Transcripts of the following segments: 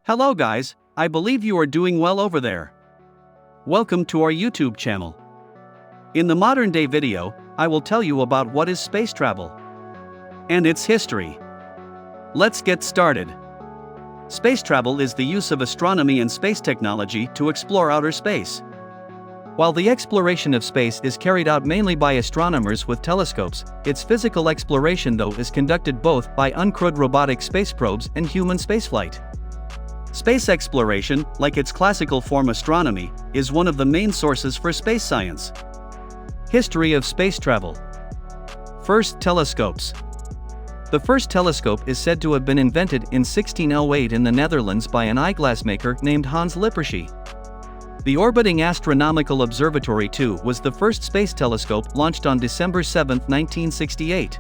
Hello guys, I believe you are doing well over there. Welcome to our YouTube channel. In the modern day video, I will tell you about what is space travel and its history. Let's get started. Space travel is the use of astronomy and space technology to explore outer space. While the exploration of space is carried out mainly by astronomers with telescopes, its physical exploration though is conducted both by uncrewed robotic space probes and human spaceflight. Space exploration, like its classical form astronomy, is one of the main sources for space science. History of space travel. First telescopes. The first telescope is said to have been invented in 1608 in the Netherlands by an eyeglass maker named Hans Lippershey. The Orbiting Astronomical Observatory 2 was the first space telescope launched on December 7, 1968.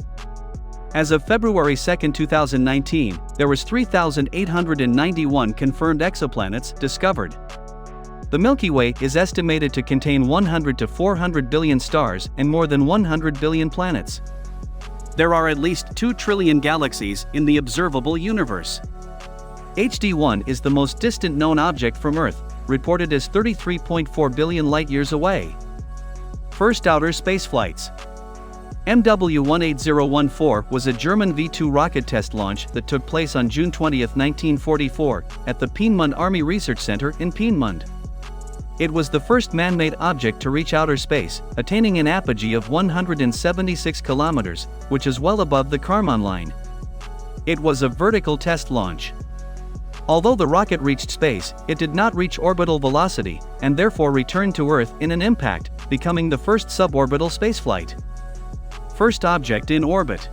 As of February 2, 2019, there was 3,891 confirmed exoplanets discovered. The Milky Way is estimated to contain 100 to 400 billion stars and more than 100 billion planets. There are at least 2 trillion galaxies in the observable universe. HD1 is the most distant known object from Earth, reported as 33.4 billion light-years away. First outer space flights. MW18014 was a German V-2 rocket test launch that took place on June 20, 1944, at the Peenemünde Army Research Center in Peenemünde. It was the first man-made object to reach outer space, attaining an apogee of 176 kilometers, which is well above the Kármán line. It was a vertical test launch. Although the rocket reached space, it did not reach orbital velocity, and therefore returned to Earth in an impact, becoming the first suborbital spaceflight. First object in orbit.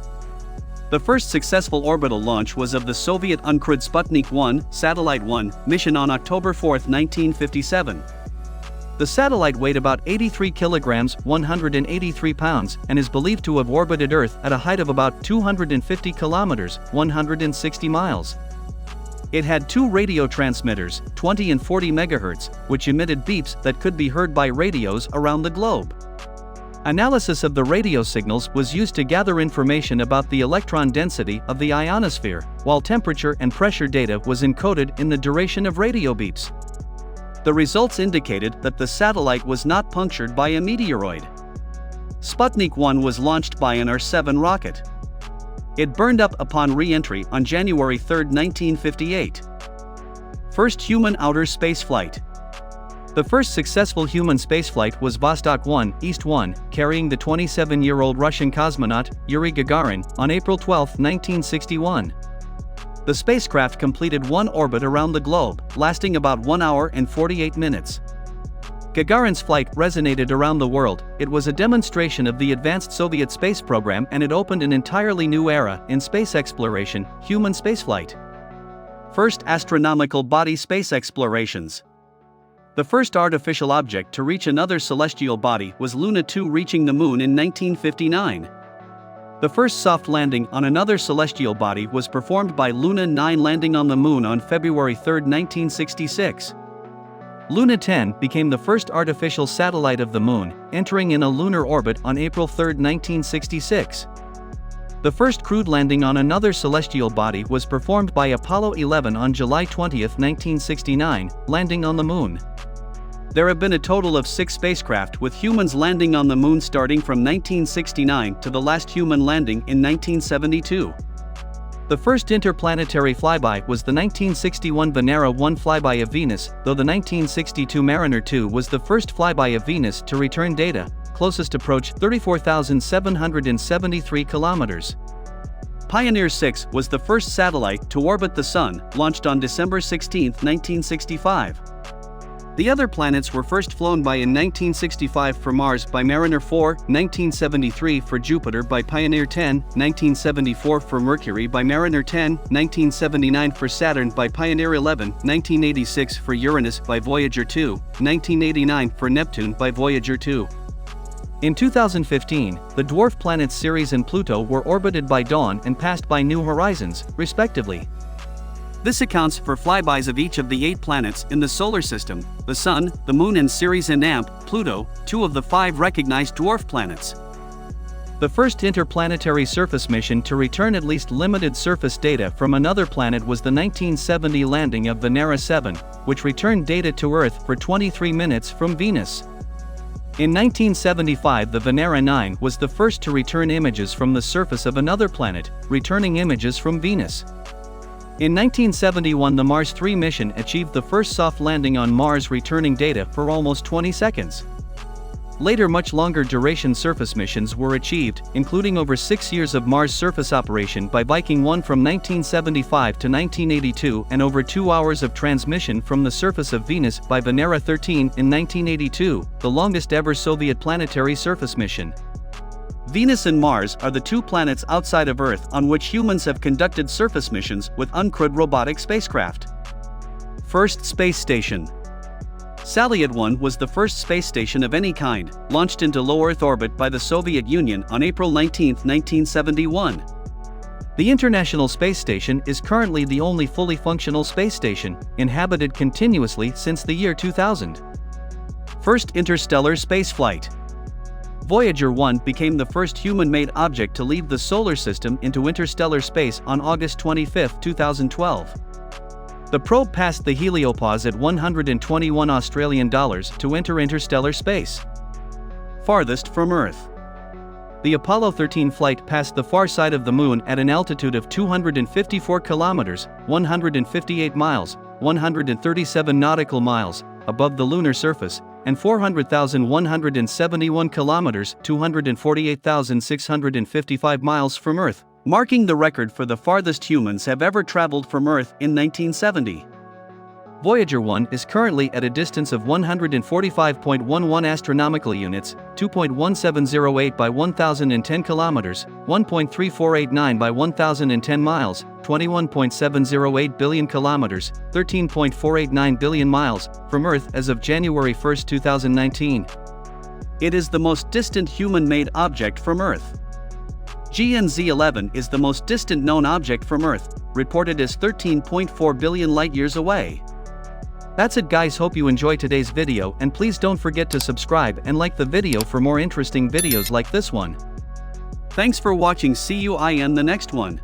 The first successful orbital launch was of the Soviet uncrewed Sputnik 1, Satellite 1, mission on October 4, 1957. The satellite weighed about 83 kilograms, 183 pounds, and is believed to have orbited Earth at a height of about 250 kilometers, 160 miles. It had 2 radio transmitters, 20 and 40 megahertz, which emitted beeps that could be heard by radios around the globe. Analysis of the radio signals was used to gather information about the electron density of the ionosphere, while temperature and pressure data was encoded in the duration of radio beeps. The results indicated that the satellite was not punctured by a meteoroid. Sputnik 1 was launched by an R-7 rocket. It burned up upon re-entry on January 3, 1958. First human outer space flight. The first successful human spaceflight was Vostok 1, East 1, carrying the 27-year-old Russian cosmonaut, Yuri Gagarin, on April 12, 1961. The spacecraft completed one orbit around the globe, lasting about 1 hour and 48 minutes. Gagarin's flight resonated around the world. It was a demonstration of the advanced Soviet space program, and it opened an entirely new era in space exploration, human spaceflight. First astronomical body space explorations. The first artificial object to reach another celestial body was Luna 2, reaching the Moon in 1959. The first soft landing on another celestial body was performed by Luna 9, landing on the Moon on February 3, 1966. Luna 10 became the first artificial satellite of the Moon, entering in a lunar orbit on April 3, 1966. The first crewed landing on another celestial body was performed by Apollo 11 on July 20, 1969, landing on the Moon. There have been a total of 6 spacecraft with humans landing on the Moon, starting from 1969 to the last human landing in 1972. The first interplanetary flyby was the 1961 Venera 1 flyby of Venus, though the 1962 Mariner 2 was the first flyby of Venus to return data. Closest approach 34,773 kilometers. Pioneer 6 was the first satellite to orbit the Sun, launched on December 16, 1965. The other planets were first flown by in 1965 for Mars by Mariner 4, 1973 for Jupiter by Pioneer 10, 1974 for Mercury by Mariner 10, 1979 for Saturn by Pioneer 11, 1986 for Uranus by Voyager 2, 1989 for Neptune by Voyager 2. In 2015, the dwarf planets Ceres and Pluto were orbited by Dawn and passed by New Horizons, respectively. This accounts for flybys of each of the 8 planets in the solar system: the Sun, the Moon, and Ceres and Pluto, 2 of the 5 recognized dwarf planets. The first interplanetary surface mission to return at least limited surface data from another planet was the 1970 landing of Venera 7, which returned data to Earth for 23 minutes from Venus. In 1975, the Venera 9 was the first to return images from the surface of another planet, returning images from Venus. In 1971, the Mars 3 mission achieved the first soft landing on Mars, returning data for almost 20 seconds. Later, much longer duration surface missions were achieved, including over 6 years of Mars surface operation by Viking 1 from 1975 to 1982 and over 2 hours of transmission from the surface of Venus by Venera 13 in 1982, the longest ever Soviet planetary surface mission. Venus and Mars are the two planets outside of Earth on which humans have conducted surface missions with uncrewed robotic spacecraft. First space station. Salyut 1 was the first space station of any kind, launched into low Earth orbit by the Soviet Union on April 19, 1971. The International Space Station is currently the only fully functional space station, inhabited continuously since the year 2000. First interstellar spaceflight. Voyager 1 became the first human-made object to leave the solar system into interstellar space on August 25, 2012. The probe passed the heliopause at 121 Australian dollars to enter interstellar space. Farthest from Earth. The Apollo 13 flight passed the far side of the Moon at an altitude of 254 kilometers, 158 miles, 137 nautical miles, above the lunar surface, and 400,171 kilometers, 248,655 miles from Earth, marking the record for the farthest humans have ever traveled from Earth in 1970. Voyager 1 is currently at a distance of 145.11 astronomical units, 2.1708 by 1010 kilometers, 1.3489 by 1010 miles, 21.708 billion kilometers, 13.489 billion miles, from Earth as of January 1, 2019. It is the most distant human-made object from Earth. GNZ-11 is the most distant known object from Earth, reported as 13.4 billion light-years away. That's it, guys. Hope you enjoyed today's video, and please don't forget to subscribe and like the video for more interesting videos like this one. Thanks for watching. See you in the next one.